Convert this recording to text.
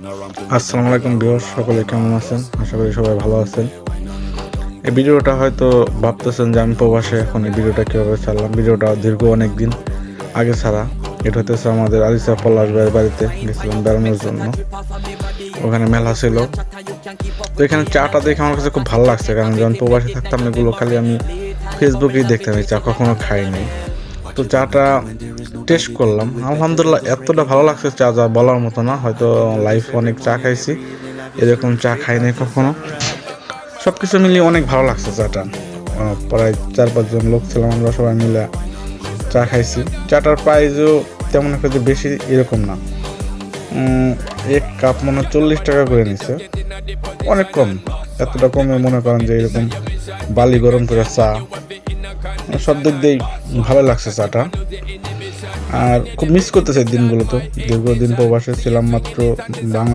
আসসালামু আলাইকুম ভিউয়ার্স, সকলে কেমন আছেন? আশা করি সবাই ভালো আছেন। এই ভিডিওটা হয়তো ভাবতেছেন যে আমি প্রবাসে এখন এই ভিডিওটা কীভাবে ছাড়লাম। ভিডিওটা দীর্ঘ অনেক দিন আগে ছাড়া। এটা হতেছে আমাদের আলিসা পলাশ ভাইয়ের বাড়িতে গেছিলাম বেড়ানোর জন্য। ওখানে মেলা ছিল, তো এখানে চাটা দেখে আমার কাছে খুব ভালো লাগছে, কারণ যখন প্রবাসে থাকতাম এগুলো খালি আমি ফেসবুকেই দেখতাম, এই চা কখনো খাইনি। তো চাটা টেস্ট করলাম, আলহামদুলিল্লাহ এতটা ভালো লাগছে চা যা বলার মতো না। হয়তো লাইফ অনেক চা খাইছি, এরকম চা খাইনি কখনো। সব কিছু মিলিয়ে অনেক ভালো লাগছে চাটা। প্রায় 4-5 জন লোক ছিলাম, আমরা সবাই মিলে চা খাইছি। চাটার প্রাইসও তেমন একটা যে বেশি এরকম না। এক কাপ মনে হয় 40 টাকা করে নিচ্ছে, অনেক কম। এতটা কমে মনে করেন যে এরকম বালি গরম করে চা, সব দিক দিয়েই ভালো লাগছে চাটা। আর খুব মিস করতেছে দিনগুলো, তো দীর্ঘদিন প্রবাসে ছিলাম মাত্র বাংলা